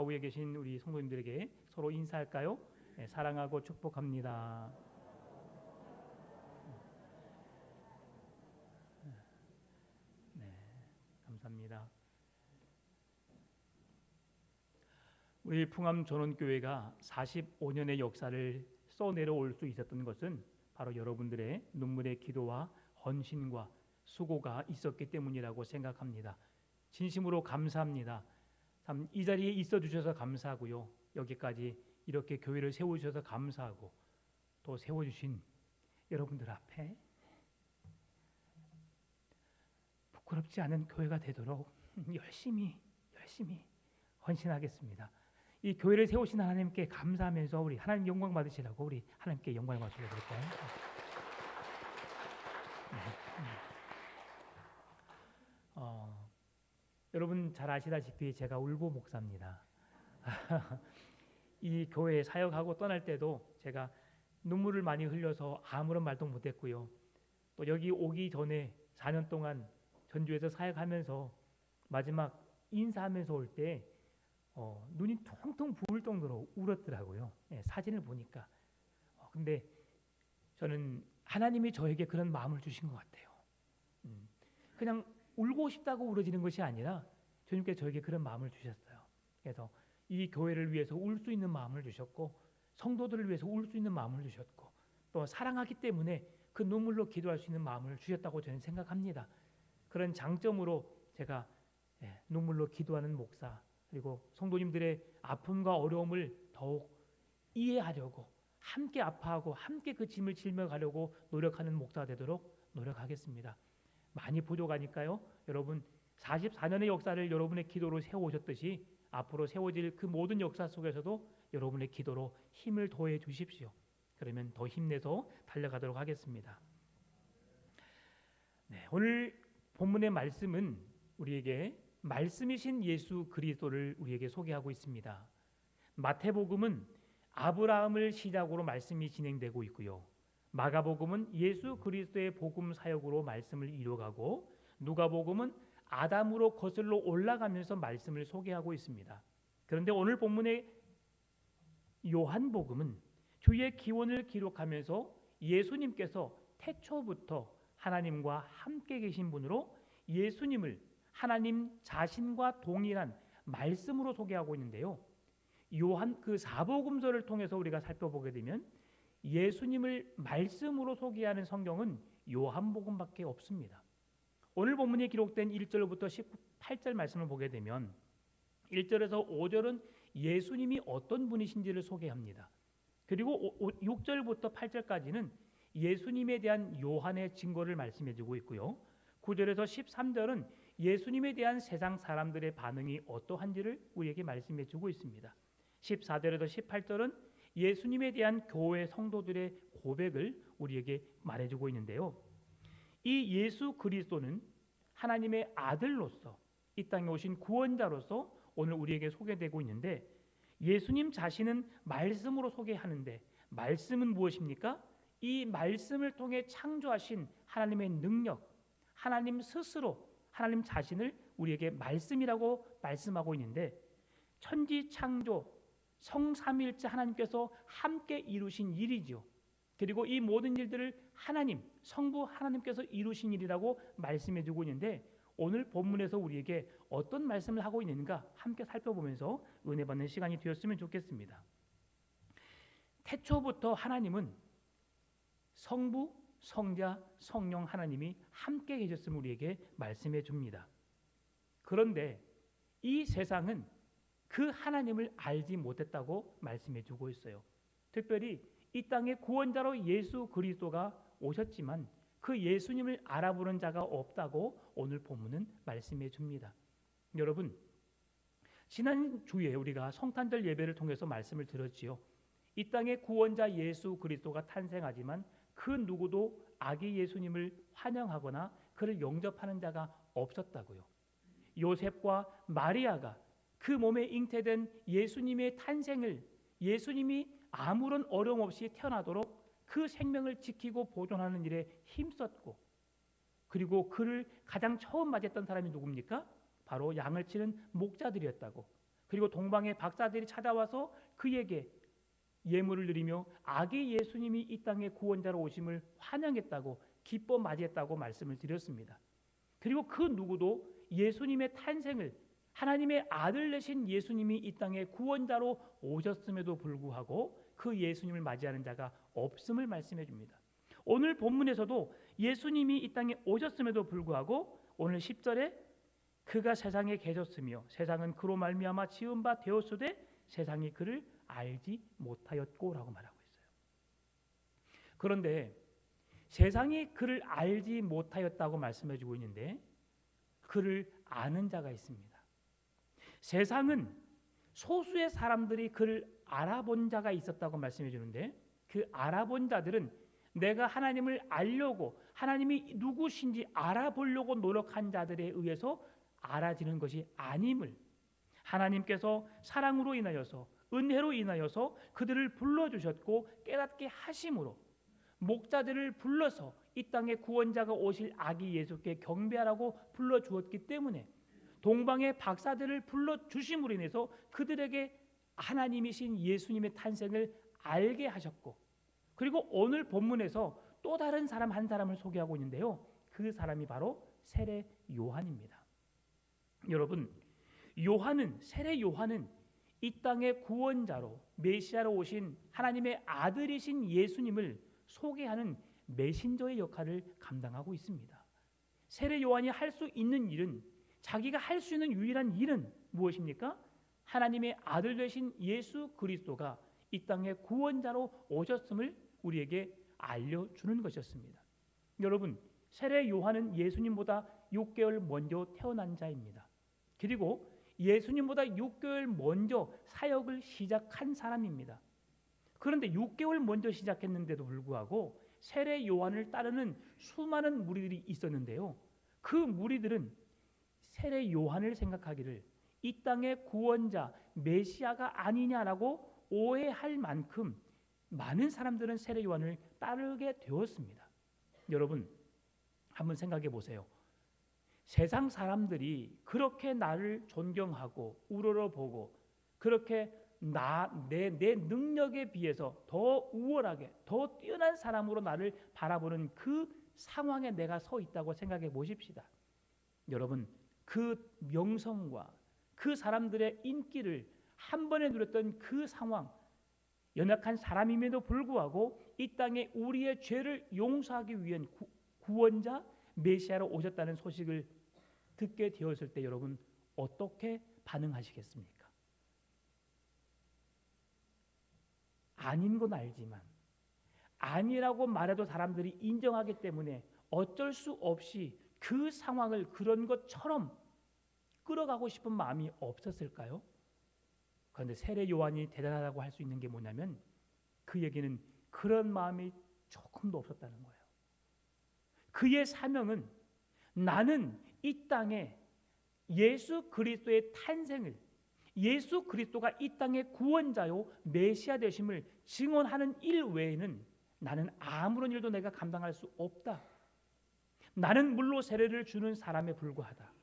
좌우에 계신 우리 성도님들에게 서로 인사할까요? 네, 사랑하고 축복합니다. 네, 감사합니다. 우리 풍암 전원교회가 45년의 역사를 써내려올 수 있었던 것은 바로 여러분들의 눈물의 기도와 헌신과 수고가 있었기 때문이라고 생각합니다. 진심으로 감사합니다. 참 이 자리에 있어 주셔서 감사하고요. 여기까지 이렇게 교회를 세우셔서 감사하고 또 세워주신 여러분들 앞에 부끄럽지 않은 교회가 되도록 열심히 헌신하겠습니다. 이 교회를 세우신 하나님께 감사하면서 우리 하나님 영광 받으시라고 우리 하나님께 영광의 박수를 드릴까요? 여러분 잘 아시다시피 제가 울보 목사입니다. 이 교회에 사역하고 떠날 때도 제가 눈물을 많이 흘려서 아무런 말도 못했고요. 또 여기 오기 전에 4년 동안 전주에서 사역하면서 마지막 인사하면서 올 때 눈이 퉁퉁 부을 정도로 울었더라고요. 사진을 보니까. 근데 저는 하나님이 저에게 그런 마음을 주신 것 같아요. 그냥 울고 싶다고 울어지는 것이 아니라 주님께서 저에게 그런 마음을 주셨어요. 그래서 이 교회를 위해서 울 수 있는 마음을 주셨고 성도들을 위해서 울 수 있는 마음을 주셨고 또 사랑하기 때문에 그 눈물로 기도할 수 있는 마음을 주셨다고 저는 생각합니다. 그런 장점으로 제가 눈물로 기도하는 목사 그리고 성도님들의 아픔과 어려움을 더욱 이해하려고 함께 아파하고 함께 그 짐을 짊어 가려고 노력하는 목사가 되도록 노력하겠습니다. 많이 부족하니까요. 여러분 44년의 역사를 여러분의 기도로 세워오셨듯이 앞으로 세워질 그 모든 역사 속에서도 여러분의 기도로 힘을 더해 주십시오. 그러면 더 힘내서 달려가도록 하겠습니다. 네, 오늘 본문의 말씀은 우리에게 말씀이신 예수 그리스도를 우리에게 소개하고 있습니다. 마태복음은 아브라함을 시작으로 말씀이 진행되고 있고요. 마가복음은 예수 그리스도의 복음 사역으로 말씀을 이루어가고 누가복음은 아담으로 거슬러 올라가면서 말씀을 소개하고 있습니다. 그런데 오늘 본문의 요한복음은 주의 기원을 기록하면서 예수님께서 태초부터 하나님과 함께 계신 분으로 예수님을 하나님 자신과 동일한 말씀으로 소개하고 있는데요. 요한 그 사복음서를 통해서 우리가 살펴보게 되면 예수님을 말씀으로 소개하는 성경은 요한복음밖에 없습니다. 오늘 본문에 기록된 1절부터 18절 말씀을 보게 되면 1절에서 5절은 예수님이 어떤 분이신지를 소개합니다. 그리고 6절부터 8절까지는 예수님에 대한 요한의 증거를 말씀해주고 있고요. 9절에서 13절은 예수님에 대한 세상 사람들의 반응이 어떠한지를 우리에게 말씀해주고 있습니다. 14절에서 18절은 예수님에 대한 교회 성도들의 고백을 우리에게 말해주고 있는데요. 이 예수 그리스도는 하나님의 아들로서 이 땅에 오신 구원자로서 오늘 우리에게 소개되고 있는데 예수님 자신은 말씀으로 소개하는데 말씀은 무엇입니까? 이 말씀을 통해 창조하신 하나님의 능력, 하나님 스스로 하나님 자신을 우리에게 말씀이라고 말씀하고 있는데 천지 창조 성삼위일체 하나님께서 함께 이루신 일이죠. 그리고 이 모든 일들을 하나님, 성부 하나님께서 이루신 일이라고 말씀해주고 있는데 오늘 본문에서 우리에게 어떤 말씀을 하고 있는가 함께 살펴보면서 은혜 받는 시간이 되었으면 좋겠습니다. 태초부터 하나님은 성부, 성자, 성령 하나님이 함께 계셨음을 우리에게 말씀해 줍니다. 그런데 이 세상은 그 하나님을 알지 못했다고 말씀해 주고 있어요. 특별히 이 땅에 구원자로 예수 그리스도가 오셨지만 그 예수님을 알아보는 자가 없다고 오늘 본문은 말씀해 줍니다. 여러분, 지난 주에 우리가 성탄절 예배를 통해서 말씀을 들었지요. 이 땅에 구원자 예수 그리스도가 탄생하지만 그 누구도 아기 예수님을 환영하거나 그를 영접하는 자가 없었다고요. 요셉과 마리아가 그 몸에 잉태된 예수님의 탄생을 예수님이 아무런 어려움 없이 태어나도록 그 생명을 지키고 보존하는 일에 힘썼고 그리고 그를 가장 처음 맞았던 사람이 누굽니까? 바로 양을 치는 목자들이었다고. 그리고 동방의 박사들이 찾아와서 그에게 예물을 드리며 아기 예수님이 이 땅의 구원자로 오심을 환영했다고 기뻐 맞이했다고 말씀을 드렸습니다. 그리고 그 누구도 예수님의 탄생을, 하나님의 아들 되신 예수님이 이 땅의 구원자로 오셨음에도 불구하고 그 예수님을 맞이하는 자가 없음을 말씀해 줍니다. 오늘 본문에서도 예수님이 이 땅에 오셨음에도 불구하고 오늘 10절에 그가 세상에 계셨으며 세상은 그로 말미암아 지은 바 되었으되 세상이 그를 알지 못하였고라고 말하고 있어요. 그런데 세상이 그를 알지 못하였다고 말씀해 주고 있는데 그를 아는 자가 있습니다. 세상은 소수의 사람들이 그를 알아본 자가 있었다고 말씀해 주는데 그 알아본 자들은 내가 하나님을 알려고 하나님이 누구신지 알아보려고 노력한 자들에 의해서 알아지는 것이 아님을 하나님께서 사랑으로 인하여서 은혜로 인하여서 그들을 불러주셨고 깨닫게 하심으로 목자들을 불러서 이 땅에 구원자가 오실 아기 예수께 경배하라고 불러주었기 때문에 동방의 박사들을 불러주심으로 인해서 그들에게 하나님이신 예수님의 탄생을 알게 하셨고 그리고 오늘 본문에서 또 다른 사람 한 사람을 소개하고 있는데요. 그 사람이 바로 세례 요한입니다. 여러분, 세례 요한은 이 땅의 구원자로 메시아로 오신 하나님의 아들이신 예수님을 소개하는 메신저의 역할을 감당하고 있습니다. 세례 요한이 할 수 있는 일은 자기가 할 수 있는 유일한 일은 무엇입니까? 하나님의 아들 되신 예수 그리스도가 이 땅의 구원자로 오셨음을 우리에게 알려주는 것이었습니다. 여러분, 세례 요한은 예수님보다 6개월 먼저 태어난 자입니다. 그리고 예수님보다 6개월 먼저 사역을 시작한 사람입니다. 그런데 6개월 먼저 시작했는데도 불구하고 세례 요한을 따르는 수많은 무리들이 있었는데요. 그 무리들은 세례 요한을 생각하기를 이 땅의 구원자 메시아가 아니냐라고 오해할 만큼 많은 사람들은 세례 요한을 따르게 되었습니다. 여러분, 한번 생각해 보세요. 세상 사람들이 그렇게 나를 존경하고 우러러보고 그렇게 내 능력에 비해서 더 우월하게 더 뛰어난 사람으로 나를 바라보는 그 상황에 내가 서 있다고 생각해 보십시다. 여러분, 그 명성과 그 사람들의 인기를 한 번에 누렸던 그 상황, 연약한 사람임에도 불구하고 이 땅에 우리의 죄를 용서하기 위한 구원자 메시아로 오셨다는 소식을 듣게 되었을 때 여러분 어떻게 반응하시겠습니까? 아닌 건 알지만 아니라고 말해도 사람들이 인정하기 때문에 어쩔 수 없이 그 상황을 그런 것처럼 끌어가고 싶은 마음이 없었을까요? 그런데 세례 요한이 대단하다고 할 수 있는 게 뭐냐면 그에게는 그런 마음이 조금도 없었다는 거예요. 그의 사명은 나는 이 땅에 예수 그리스도의 탄생을 예수 그리스도가 이 땅의 구원자요 메시아 되심을 증언하는 일 외에는 나는 아무런 일도 내가 감당할 수 없다. 나는 물로 세례를 주는 사람에 불과하다.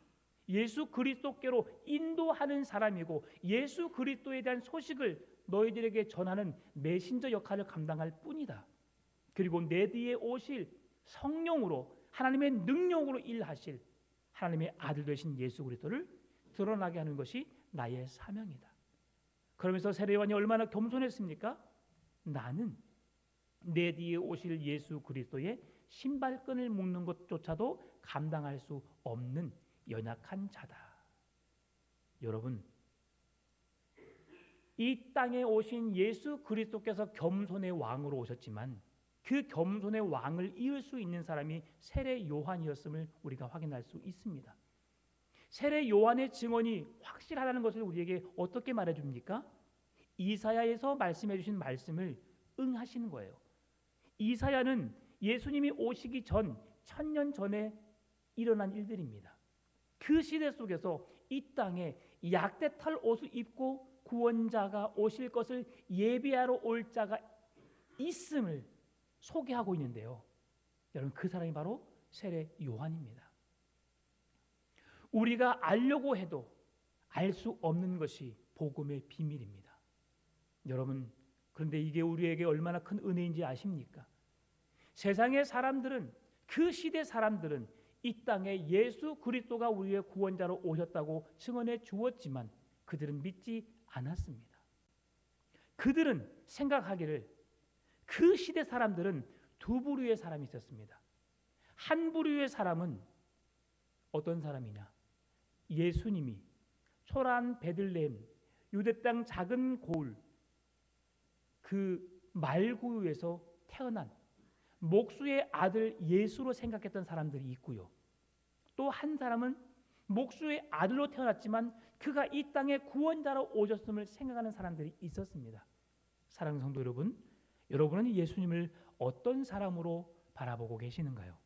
예수 그리스도께로 인도하는 사람이고 예수 그리스도에 대한 소식을 너희들에게 전하는 메신저 역할을 감당할 뿐이다. 그리고 내 뒤에 오실 성령으로 하나님의 능력으로 일하실 하나님의 아들 되신 예수 그리스도를 드러나게 하는 것이 나의 사명이다. 그러면서 세례 요한이 얼마나 겸손했습니까? 나는 내 뒤에 오실 예수 그리스도의 신발끈을 묶는 것조차도 감당할 수 없는 연약한 자다. 여러분, 이 땅에 오신 예수 그리스도께서 겸손의 왕으로 오셨지만 그 겸손의 왕을 이을 수 있는 사람이 세례 요한이었음을 우리가 확인할 수 있습니다. 세례 요한의 증언이 확실하다는 것을 우리에게 어떻게 말해줍니까? 이사야에서 말씀해 주신 말씀을 응하시는 거예요. 이사야는 예수님이 오시기 전 1000년 전에 일어난 일들입니다. 그 시대 속에서 이 땅에 약대탈 옷을 입고 구원자가 오실 것을 예비하러 올 자가 있음을 소개하고 있는데요. 여러분, 그 사람이 바로 세례 요한입니다. 우리가 알려고 해도 알 수 없는 것이 복음의 비밀입니다. 여러분, 그런데 이게 우리에게 얼마나 큰 은혜인지 아십니까? 세상의 사람들은, 그 시대 사람들은 이 땅에 예수 그리스도가 우리의 구원자로 오셨다고 증언해 주었지만 그들은 믿지 않았습니다. 그들은 생각하기를, 그 시대 사람들은 두 부류의 사람이 있었습니다. 한 부류의 사람은 어떤 사람이냐? 예수님이 초라한 베들레헴 유대 땅 작은 고을 그 말구유에서 태어난 목수의 아들 예수로 생각했던 사람들이 있고요. 또 한 사람은 목수의 아들로 태어났지만 그가 이 땅에 구원자로 오셨음을 생각하는 사람들이 있었습니다. 사랑하는 성도 여러분, 여러분은 예수님을 어떤 사람으로 바라보고 계시는가요?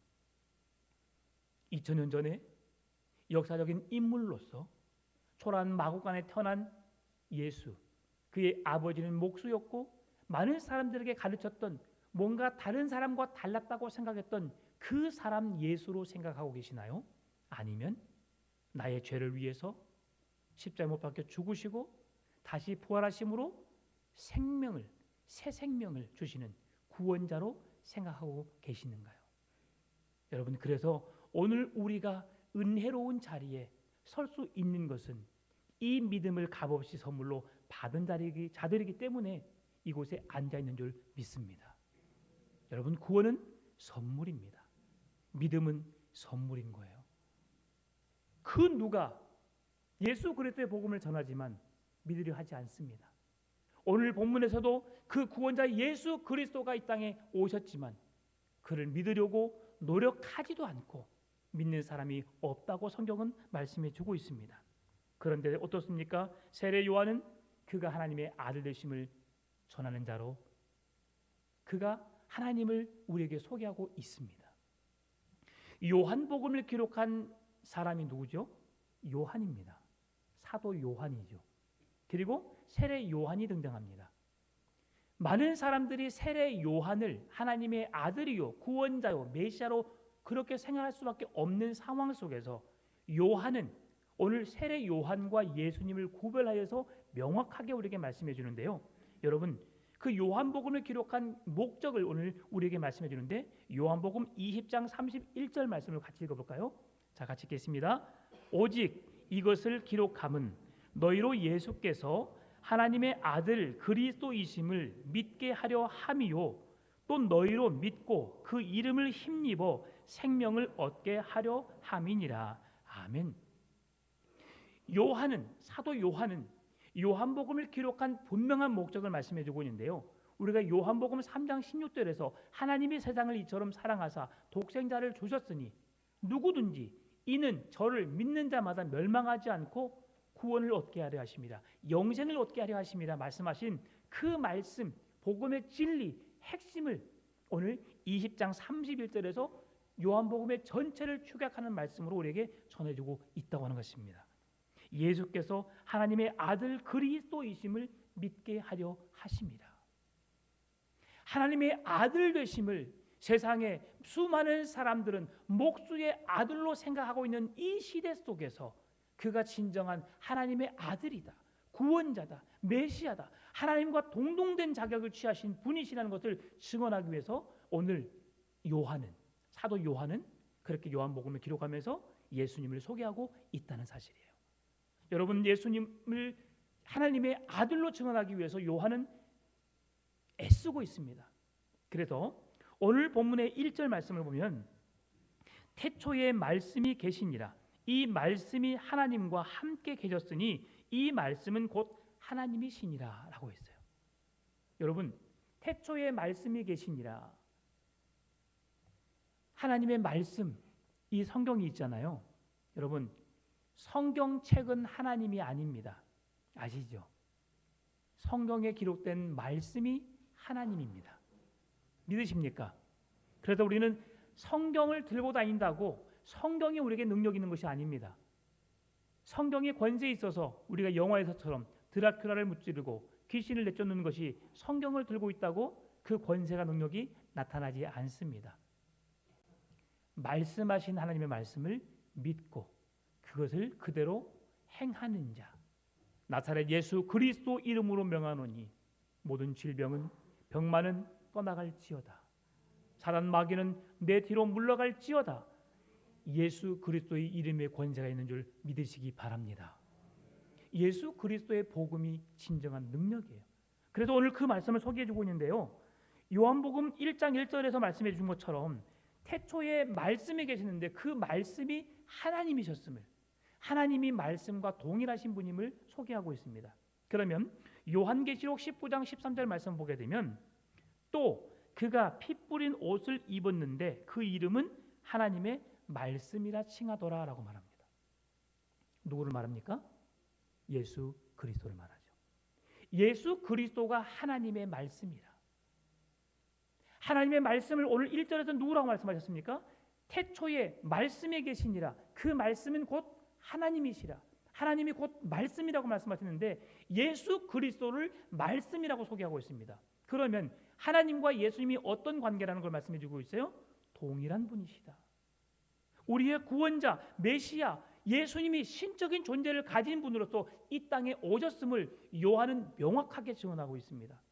2000년 전에 역사적인 인물로서 초라한 마구간에 태어난 예수, 그의 아버지는 목수였고 많은 사람들에게 가르쳤던, 뭔가 다른 사람과 달랐다고 생각했던 그 사람 예수로 생각하고 계시나요? 아니면 나의 죄를 위해서 십자가에 못 박혀 죽으시고 다시 부활하심으로 생명을, 새 생명을 주시는 구원자로 생각하고 계시는가요? 여러분, 그래서 오늘 우리가 은혜로운 자리에 설 수 있는 것은 이 믿음을 값없이 선물로 받은 자들이기 때문에 이곳에 앉아 있는 줄 믿습니다. 여러분, 구원은 선물입니다. 믿음은 선물인 거예요. 그 누가 예수 그리스도의 복음을 전하지만 믿으려 하지 않습니다. 오늘 본문에서도 그 구원자 예수 그리스도가 이 땅에 오셨지만 그를 믿으려고 노력하지도 않고 믿는 사람이 없다고 성경은 말씀해 주고 있습니다. 그런데 어떻습니까? 세례 요한은 그가 하나님의 아들 되심을 전하는 자로 그가 하나님을 우리에게 소개하고 있습니다. 요한복음을 기록한 사람이 누구죠? 요한입니다. 사도 요한이죠. 그리고 세례 요한이 등장합니다. 많은 사람들이 세례 요한을 하나님의 아들이요, 구원자요, 메시아로 그렇게 생각할 수밖에 없는 상황 속에서 요한은 오늘 세례 요한과 예수님을 구별하여서 명확하게 우리에게 말씀해 주는데요. 여러분, 그 요한복음을 기록한 목적을 오늘 우리에게 말씀해 주는데, 요한복음 20장 31절 말씀을 같이 읽어볼까요? 자, 같이 읽겠습니다. 오직 이것을 기록함은 너희로 예수께서 하나님의 아들 그리스도이심을 믿게 하려 함이요, 또 너희로 믿고 그 이름을 힘입어 생명을 얻게 하려 함이니라. 아멘. 요한은, 사도 요한은 요한복음을 기록한 분명한 목적을 말씀해 주고 있는데요. 우리가 요한복음 3장 16절에서 하나님이 세상을 이처럼 사랑하사 독생자를 주셨으니 누구든지 이는 저를 믿는 자마다 멸망하지 않고 구원을 얻게 하려 하십니다. 영생을 얻게 하려 하십니다. 말씀하신 그 말씀, 복음의 진리, 핵심을 오늘 20장 31절에서 요한복음의 전체를 축약하는 말씀으로 우리에게 전해주고 있다고 하는 것입니다. 예수께서 하나님의 아들 그리스도이심을 믿게 하려 하십니다. 하나님의 아들 되심을 세상의 수많은 사람들은 목수의 아들로 생각하고 있는 이 시대 속에서 그가 진정한 하나님의 아들이다, 구원자다, 메시아다, 하나님과 동등된 자격을 취하신 분이시라는 것을 증언하기 위해서 오늘 요한은, 사도 요한은 그렇게 요한복음을 기록하면서 예수님을 소개하고 있다는 사실이에요. 여러분, 예수님을 하나님의 아들로 증언하기 위해서 요한은 애쓰고 있습니다. 그래서 오늘 본문의 1절 말씀을 보면 태초에 말씀이 계시니라, 이 말씀이 하나님과 함께 계셨으니 이 말씀은 곧 하나님이시니라 라고 했어요. 여러분, 태초에 말씀이 계시니라, 하나님의 말씀, 이 성경이 있잖아요. 여러분, 성경책은 하나님이 아닙니다. 아시죠? 성경에 기록된 말씀이 하나님입니다. 믿으십니까? 그래서 우리는 성경을 들고 다닌다고 성경이 우리에게 능력 있는 것이 아닙니다. 성경에 권세 있어서 우리가 영화에서처럼 드라큘라를 무찌르고 귀신을 내쫓는 것이 성경을 들고 있다고 그 권세가 능력이 나타나지 않습니다. 말씀하신 하나님의 말씀을 믿고 그것을 그대로 행하는 자, 나사렛 예수 그리스도 이름으로 명하노니 모든 질병은 병만은 떠나갈지어다. 사단 마귀는 내 뒤로 물러갈지어다. 예수 그리스도의 이름에 권세가 있는 줄 믿으시기 바랍니다. 예수 그리스도의 복음이 진정한 능력이에요. 그래서 오늘 그 말씀을 소개해주고 있는데요, 요한복음 1장 1절에서 말씀해 준 것처럼 태초에 말씀이 계시는데 그 말씀이 하나님이셨음을, 하나님이 말씀과 동일하신 분임을 소개하고 있습니다. 그러면 요한계시록 19장 13절 말씀 보게 되면 또 그가 피 뿌린 옷을 입었는데 그 이름은 하나님의 말씀이라 칭하더라 라고 말합니다. 누구를 말합니까? 예수 그리스도를 말하죠. 예수 그리스도가 하나님의 말씀이라. 하나님의 말씀을 오늘 1절에서 누구라고 말씀하셨습니까? 태초에 말씀에 계시니라. 그 말씀은 곧 하나님이시라. 하나님이 곧 말씀이라고 말씀하셨는데 예수 그리스도를 말씀이라고 소개하고 있습니다. 그러면 하나님과 예수님이 어떤 관계라는 걸 말씀해 주고 있어요? 동일한 분이시다. 우리의 구원자 메시아 예수님이 신적인 존재를 가진 분으로서 이 땅에 오셨음을 요한은 명확하게 증언하고 있습니다.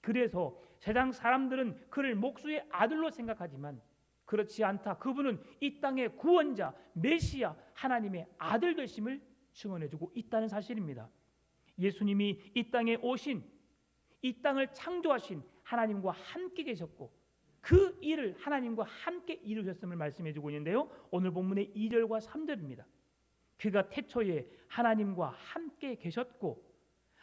그래서 세상 사람들은 그를 목수의 아들로 생각하지만 그렇지 않다. 그분은 이 땅의 구원자 메시아 하나님의 아들 되심을 증언해주고 있다는 사실입니다. 예수님이 이 땅에 오신, 이 땅을 창조하신 하나님과 함께 계셨고 그 일을 하나님과 함께 이루셨음을 말씀해주고 있는데요, 오늘 본문의 2절과 3절입니다. 그가 태초에 하나님과 함께 계셨고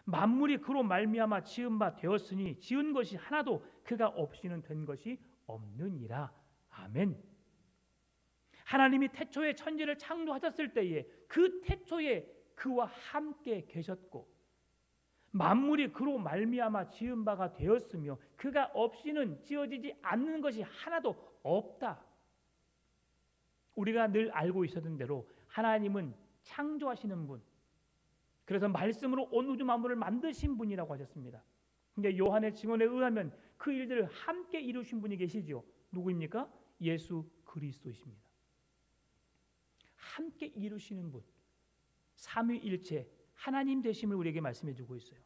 만물이 그로 말미암아 지은 바 되었으니 지은 것이 하나도 그가 없이는 된 것이 없느니라. 아멘. 하나님이 태초에 천지를 창조하셨을 때에 그 태초에 그와 함께 계셨고 만물이 그로 말미암아 지은 바가 되었으며 그가 없이는 지어지지 않는 것이 하나도 없다. 우리가 늘 알고 있었던 대로 하나님은 창조하시는 분, 그래서 말씀으로 온 우주 만물을 만드신 분이라고 하셨습니다. 근데 요한의 증언에 의하면 그 일들을 함께 이루신 분이 계시죠. 누구입니까? 예수 그리스도이십니다. 함께 이루시는 분, 삼위일체 하나님 되심을 우리에게 말씀해 주고 있어요.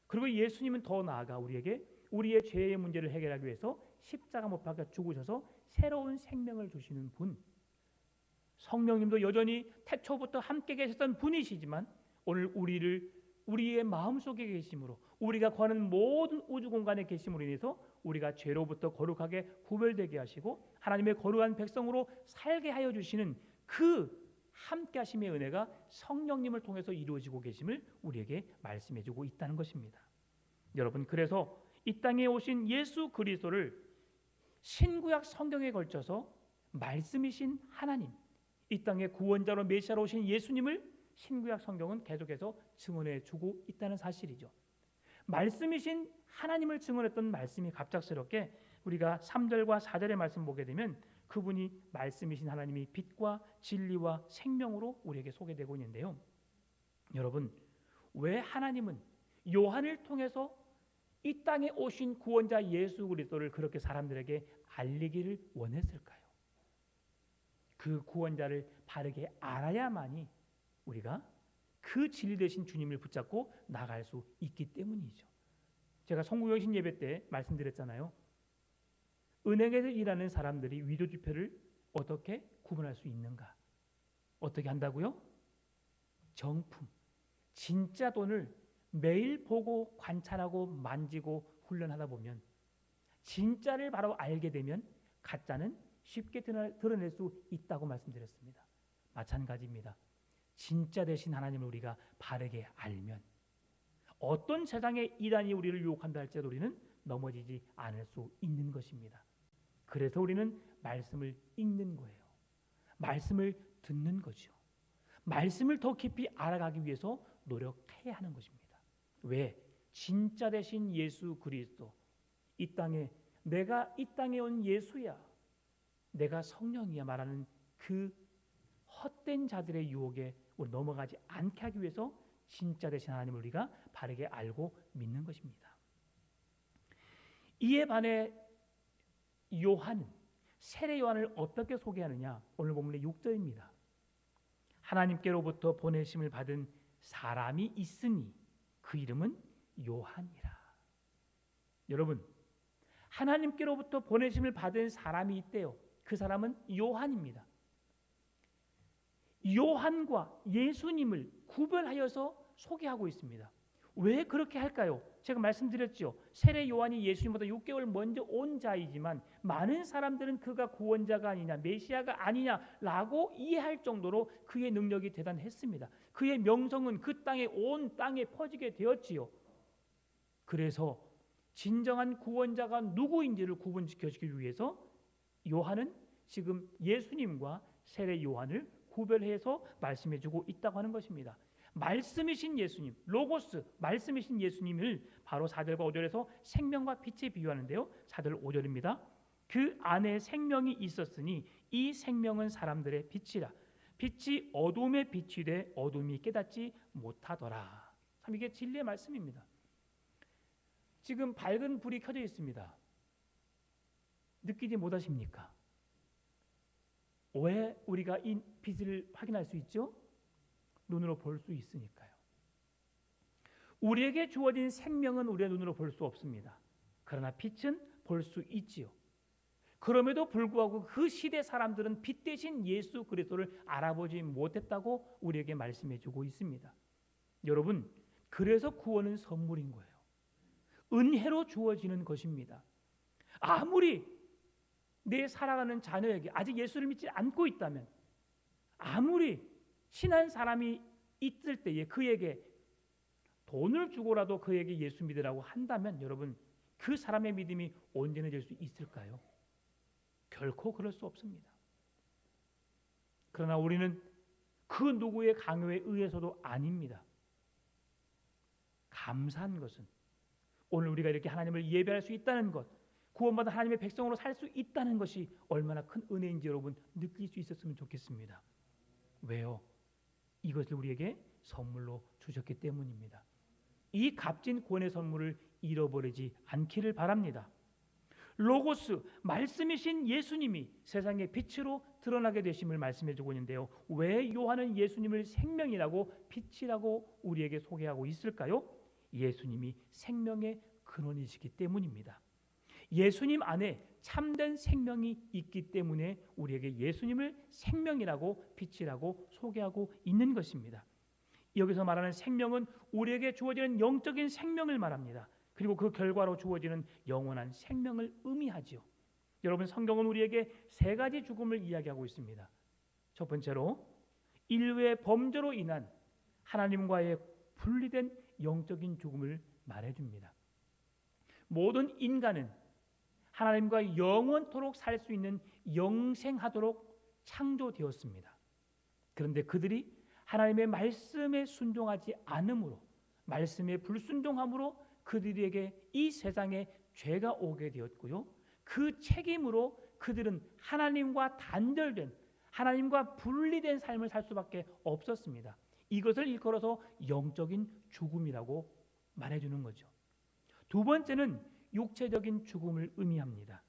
그리고 예수님은 더 나아가 우리에게 우리의 죄의 문제를 해결하기 위해서 십자가 못 박아 죽으셔서 새로운 생명을 주시는 분, 성령님도 여전히 태초부터 함께 계셨던 분이시지만 오늘 우리의 마음속에 계심으로 우리가 거하는 모든 우주 공간에 계심으로 인해서 우리가 죄로부터 거룩하게 구별되게 하시고 하나님의 거룩한 백성으로 살게 하여 주시는 그 함께 하심의 은혜가 성령님을 통해서 이루어지고 계심을 우리에게 말씀해 주고 있다는 것입니다. 여러분, 그래서 이 땅에 오신 예수 그리스도를 신구약 성경에 걸쳐서 말씀이신 하나님, 이 땅의 구원자로 메시아로 오신 예수님을 신구약 성경은 계속해서 증언해 주고 있다는 사실이죠. 말씀이신 하나님을 증언했던 말씀이 갑작스럽게 우리가 3절과 4절의 말씀 보게 되면 그분이 말씀이신 하나님이 빛과 진리와 생명으로 우리에게 소개되고 있는데요. 여러분, 왜 하나님은 요한을 통해서 이 땅에 오신 구원자 예수 그리스도를 그렇게 사람들에게 알리기를 원했을까요? 그 구원자를 바르게 알아야만이 우리가 그 진리 되신 주님을 붙잡고 나갈 수 있기 때문이죠. 제가 성구영신 예배 때 말씀드렸잖아요. 은행에서 일하는 사람들이 위조지폐를 어떻게 구분할 수 있는가? 어떻게 한다고요? 정품, 진짜 돈을 매일 보고 관찰하고 만지고 훈련하다 보면 진짜를 바로 알게 되면 가짜는 쉽게 드러낼 수 있다고 말씀드렸습니다. 마찬가지입니다. 진짜 되신 하나님을 우리가 바르게 알면 어떤 세상의 이단이 우리를 유혹한다 할지라도 우리는 넘어지지 않을 수 있는 것입니다. 그래서 우리는 말씀을 읽는 거예요. 말씀을 듣는 거죠. 말씀을 더 깊이 알아가기 위해서 노력해야 하는 것입니다. 왜? 진짜 되신 예수 그리스도, 이 땅에 내가 이 땅에 온 예수야, 내가 성령이야 말하는 그 헛된 자들의 유혹에 우리 넘어가지 않게 하기 위해서 진짜 되신 하나님을 우리가 바르게 알고 믿는 것입니다. 이에 반해 요한은, 세례 요한을 어떻게 소개하느냐? 오늘 본문의 6절입니다. 하나님께로부터 보내심을 받은 사람이 있으니 그 이름은 요한이라. 여러분, 하나님께로부터 보내심을 받은 사람이 있대요. 그 사람은 요한입니다. 요한과 예수님을 구별하여서 소개하고 있습니다. 왜 그렇게 할까요? 제가 말씀드렸죠. 세례 요한이 예수님보다 6개월 먼저 온 자이지만 많은 사람들은 그가 구원자가 아니냐, 메시아가 아니냐라고 이해할 정도로 그의 능력이 대단했습니다. 그의 명성은 그 땅에 온 땅에 퍼지게 되었지요. 그래서 진정한 구원자가 누구인지를 구분시켜주기 위해서 요한은 지금 예수님과 세례 요한을 구별해서 말씀해주고 있다고 하는 것입니다. 말씀이신 예수님, 로고스, 말씀이신 예수님을 바로 4절과 5절에서 생명과 빛에 비유하는데요. 4절 5절입니다. 그 안에 생명이 있었으니 이 생명은 사람들의 빛이라. 빛이 어둠에 비치되 어둠이 깨닫지 못하더라. 참 이게 진리의 말씀입니다. 지금 밝은 불이 켜져 있습니다. 느끼지 못하십니까? 왜 우리가 이 빛을 확인할 수 있죠? 눈으로 볼 수 있으니까요. 우리에게 주어진 생명은 우리의 눈으로 볼 수 없습니다. 그러나 빛은 볼 수 있지요. 그럼에도 불구하고 그 시대 사람들은 빛 대신 예수 그리스도를 알아보지 못했다고 우리에게 말씀해주고 있습니다. 여러분, 그래서 구원은 선물인 거예요. 은혜로 주어지는 것입니다. 아무리 내 사랑하는 자녀에게 아직 예수를 믿지 않고 있다면, 아무리 친한 사람이 있을 때에 그에게 돈을 주고라도 그에게 예수 믿으라고 한다면 여러분, 그 사람의 믿음이 온전해질 수 있을까요? 결코 그럴 수 없습니다. 그러나 우리는 그 누구의 강요에 의해서도 아닙니다. 감사한 것은 오늘 우리가 이렇게 하나님을 예배할 수 있다는 것, 구원받은 하나님의 백성으로 살 수 있다는 것이 얼마나 큰 은혜인지 여러분 느낄 수 있었으면 좋겠습니다. 왜요? 이것을 우리에게 선물로 주셨기 때문입니다. 이 값진 구원의 선물을 잃어버리지 않기를 바랍니다. 로고스, 말씀이신 예수님이 세상의 빛으로 드러나게 되심을 말씀해주고 있는데요. 왜 요한은 예수님을 생명이라고 빛이라고 우리에게 소개하고 있을까요? 예수님이 생명의 근원이시기 때문입니다. 예수님 안에 참된 생명이 있기 때문에 우리에게 예수님을 생명이라고 빛이라고 소개하고 있는 것입니다. 여기서 말하는 생명은 우리에게 주어지는 영적인 생명을 말합니다. 그리고 그 결과로 주어지는 영원한 생명을 의미하지요. 여러분, 성경은 우리에게 세 가지 죽음을 이야기하고 있습니다. 첫 번째로 인류의 범죄로 인한 하나님과의 분리된 영적인 죽음을 말해줍니다. 모든 인간은 하나님과 영원토록 살 수 있는 영생하도록 창조되었습니다. 그런데 그들이 하나님의 말씀에 순종하지 않음으로, 말씀에 불순종함으로 그들에게 이 세상에 죄가 오게 되었고요. 그 책임으로 그들은 하나님과 단절된, 하나님과 분리된 삶을 살 수밖에 없었습니다. 이것을 일컬어서 영적인 죽음이라고 말해주는 거죠. 두 번째는 육체적인 죽음을 의미합니다.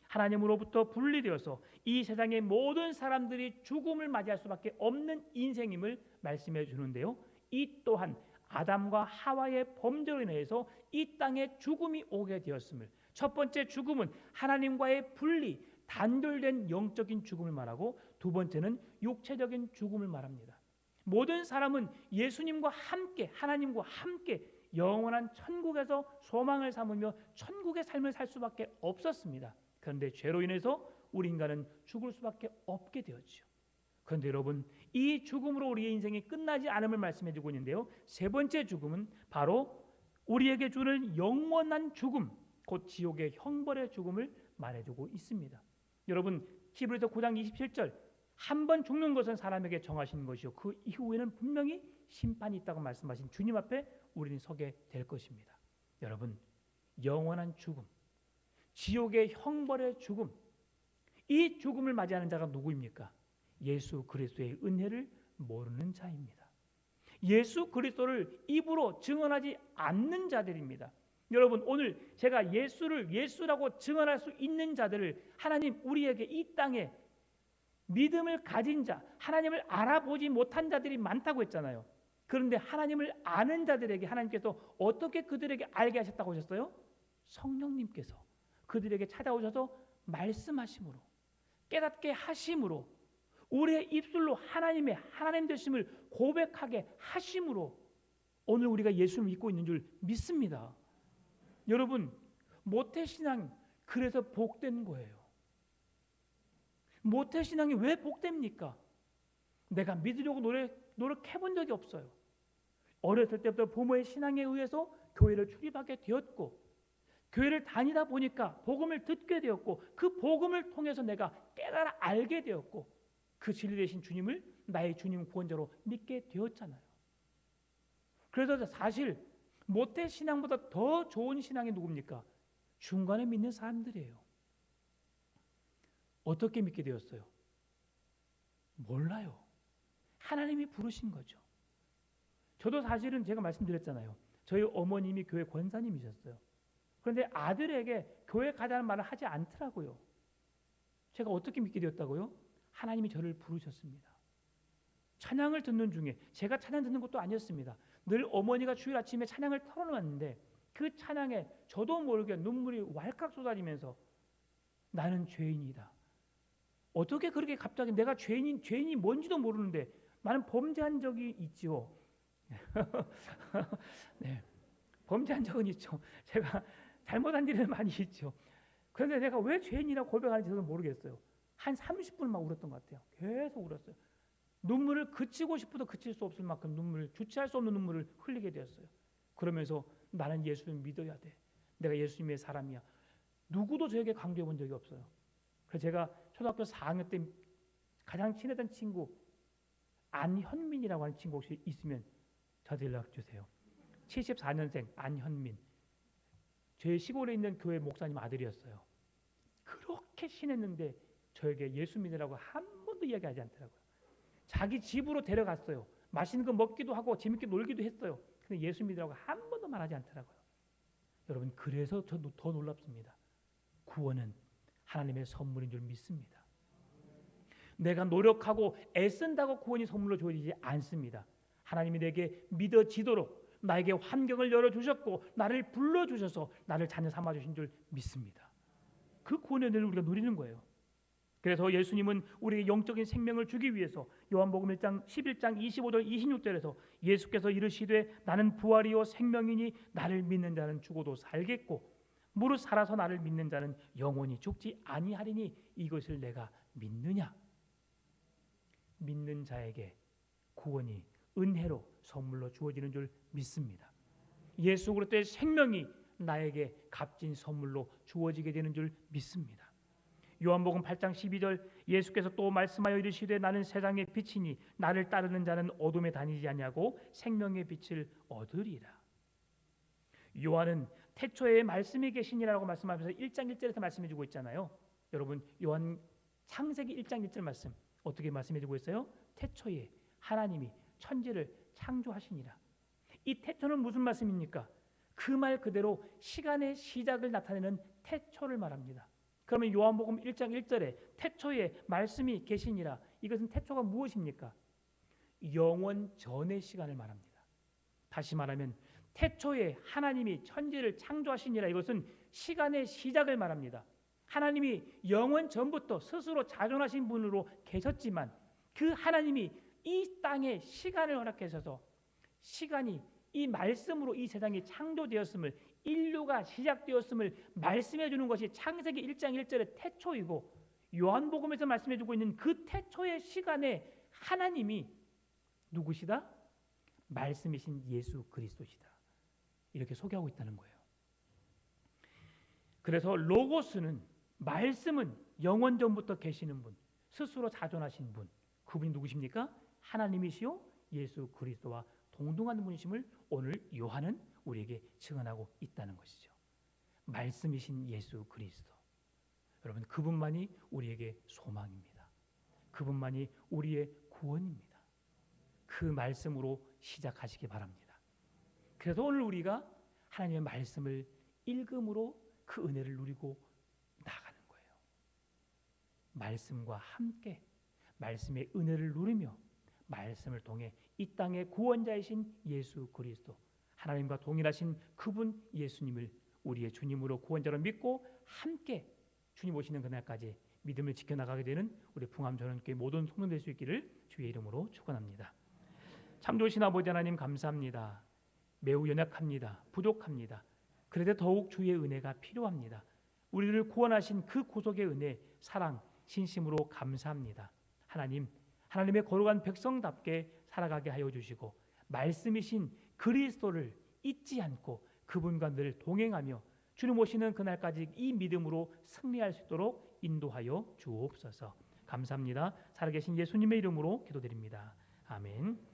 하나님으로부터 분리되어서 이 세상의 모든 사람들이 죽음을 맞이할 수밖에 없는 인생임을 말씀해 주는데요. 이 또한 아담과 하와의 범죄로 인해서 이 땅에 죽음이 오게 되었음을, 첫 번째 죽음은 하나님과의 분리, 단절된 영적인 죽음을 말하고, 두 번째는 육체적인 죽음을 말합니다. 모든 사람은 예수님과 함께, 하나님과 함께 영원한 천국에서 소망을 삼으며 천국의 삶을 살 수밖에 없었습니다. 그런데 죄로 인해서 우리 인간은 죽을 수밖에 없게 되었죠. 그런데 여러분, 이 죽음으로 우리의 인생이 끝나지 않음을 말씀해 주고 있는데요. 세 번째 죽음은 바로 우리에게 주는 영원한 죽음, 곧 지옥의 형벌의 죽음을 말해주고 있습니다. 여러분, 히브리서 9장 27절, 한 번 죽는 것은 사람에게 정하신 것이요 그 이후에는 분명히 심판이 있다고 말씀하신 주님 앞에 우리는 서게 될 것입니다. 여러분, 영원한 죽음, 지옥의 형벌의 죽음, 이 죽음을 맞이하는 자가 누구입니까? 예수 그리스도의 은혜를 모르는 자입니다. 예수 그리스도를 입으로 증언하지 않는 자들입니다. 여러분, 오늘 제가 예수를 예수라고 증언할 수 있는 자들을 하나님 우리에게 이 땅에 믿음을 가진 자, 하나님을 알아보지 못한 자들이 많다고 했잖아요. 그런데 하나님을 아는 자들에게 하나님께서 어떻게 그들에게 알게 하셨다고 하셨어요? 성령님께서 그들에게 찾아오셔서 말씀하심으로, 깨닫게 하심으로, 우리의 입술로 하나님의 하나님 되심을 고백하게 하심으로 오늘 우리가 예수를 믿고 있는 줄 믿습니다. 여러분, 모태신앙 그래서 복된 거예요. 모태신앙이 왜 복됩니까? 내가 믿으려고 노력해본 적이 없어요. 어렸을 때부터 부모의 신앙에 의해서 교회를 출입하게 되었고, 교회를 다니다 보니까 복음을 듣게 되었고, 그 복음을 통해서 내가 깨달아 알게 되었고, 그 진리 되신 주님을 나의 주님 구원자로 믿게 되었잖아요. 그래서 사실 모태신앙보다 더 좋은 신앙이 누굽니까? 중간에 믿는 사람들이에요. 어떻게 믿게 되었어요? 몰라요. 하나님이 부르신 거죠. 저도 사실은 제가 말씀드렸잖아요. 저희 어머님이 교회 권사님이셨어요. 그런데 아들에게 교회 가자는 말을 하지 않더라고요. 제가 어떻게 믿게 되었다고요? 하나님이 저를 부르셨습니다. 찬양을 듣는 중에, 제가 찬양 듣는 것도 아니었습니다. 늘 어머니가 주일 아침에 찬양을 털어놨는데 그 찬양에 저도 모르게 눈물이 왈칵 쏟아지면서 나는 죄인이다. 어떻게 그렇게 갑자기 내가 죄인이 뭔지도 모르는데 나는 범죄한 적이 있죠. 네, 범죄한 적은 있죠. 제가 잘못한 일은 많이 있죠. 그런데 내가 왜 죄인이라고 고백하는지 저도 모르겠어요. 한 30분 막 울었던 것 같아요. 계속 울었어요. 눈물을 그치고 싶어도 그칠 수 없을 만큼 주체할 수 없는 눈물을 흘리게 되었어요. 그러면서 나는 예수를 믿어야 돼. 내가 예수님의 사람이야. 누구도 저에게 강조해 본 적이 없어요. 그래서 제가 초등학교 4학년 때 가장 친했던 친구 안현민이라고 하는 친구 혹시 있으면 저한테 연락 주세요. 74년생 안현민. 저희 시골에 있는 교회 목사님 아들이었어요. 그렇게 친했는데 저에게 예수 믿으라고 한 번도 이야기하지 않더라고요. 자기 집으로 데려갔어요. 맛있는 거 먹기도 하고 재밌게 놀기도 했어요. 근데 예수 믿으라고 한 번도 말하지 않더라고요. 여러분, 그래서 저도 더 놀랍습니다. 구원은 하나님의 선물인 줄 믿습니다. 내가 노력하고 애쓴다고 구원이 선물로 주어지지 않습니다. 하나님이 내게 믿어지도록 나에게 환경을 열어주셨고 나를 불러주셔서 나를 자녀 삼아주신 줄 믿습니다. 그 구원의 은혜를 우리가 누리는 거예요. 그래서 예수님은 우리에게 영적인 생명을 주기 위해서 요한복음 1장 11장 25절 26절에서 예수께서 이르시되 나는 부활이요 생명이니 나를 믿는 자는 죽어도 살겠고 무릇 살아서 나를 믿는 자는 영원히 죽지 아니하리니 이것을 내가 믿느냐. 믿는 자에게 구원이 은혜로 선물로 주어지는 줄 믿습니다. 예수 그리스도의 생명이 나에게 값진 선물로 주어지게 되는 줄 믿습니다. 요한복음 8장 12절 예수께서 또 말씀하여 이르시되 나는 세상의 빛이니 나를 따르는 자는 어둠에 다니지 아니하고 생명의 빛을 얻으리라. 요한은 태초에 말씀이 계시니라고 말씀하면서 1장 1절에서 말씀해주고 있잖아요. 여러분, 요한 창세기 1장 1절 말씀 어떻게 말씀해주고 있어요? 태초에 하나님이 천지를 창조하시니라. 이 태초는 무슨 말씀입니까? 그 말 그대로 시간의 시작을 나타내는 태초를 말합니다. 그러면 요한복음 1장 1절에 태초에 말씀이 계시니라. 이것은 태초가 무엇입니까? 영원 전의 시간을 말합니다. 다시 말하면 태초에 하나님이 천지를 창조하시니라. 이것은 시간의 시작을 말합니다. 하나님이 영원 전부터 스스로 자존하신 분으로 계셨지만 그 하나님이 이 땅에 시간을 허락하셔서 시간이 이 말씀으로 이 세상이 창조되었음을, 인류가 시작되었음을 말씀해 주는 것이 창세기 1장 1절의 태초이고 요한복음에서 말씀해 주고 있는 그 태초의 시간에 하나님이 누구시다? 말씀이신 예수 그리스도시다. 이렇게 소개하고 있다는 거예요. 그래서 로고스는, 말씀은 영원 전부터 계시는 분, 스스로 자존하신 분, 그분이 누구십니까? 하나님이시요 예수 그리스도와 동등한 분이심을 오늘 요한은 우리에게 증언하고 있다는 것이죠. 말씀이신 예수 그리스도. 여러분, 그분만이 우리에게 소망입니다. 그분만이 우리의 구원입니다. 그 말씀으로 시작하시기 바랍니다. 그래서 오늘 우리가 하나님의 말씀을 읽음으로 그 은혜를 누리고 나가는 거예요. 말씀과 함께 말씀의 은혜를 누리며 말씀을 통해 이 땅의 구원자이신 예수 그리스도, 하나님과 동일하신 그분 예수님을 우리의 주님으로 구원자로 믿고 함께 주님 오시는 그날까지 믿음을 지켜나가게 되는 우리 풍암전원교회 모든 성도될 수 있기를 주의 이름으로 축원합니다. 참 좋으신 아버지 하나님 감사합니다. 매우 연약합니다. 부족합니다. 그래도 더욱 주의 은혜가 필요합니다. 우리를 구원하신 그 구속의 은혜, 사랑, 진심으로 감사합니다. 하나님, 하나님의 거룩한 백성답게 살아가게 하여 주시고 말씀이신 그리스도를 잊지 않고 그분과 늘 동행하며 주님 오시는 그날까지 이 믿음으로 승리할 수 있도록 인도하여 주옵소서. 감사합니다. 살아계신 예수님의 이름으로 기도드립니다. 아멘.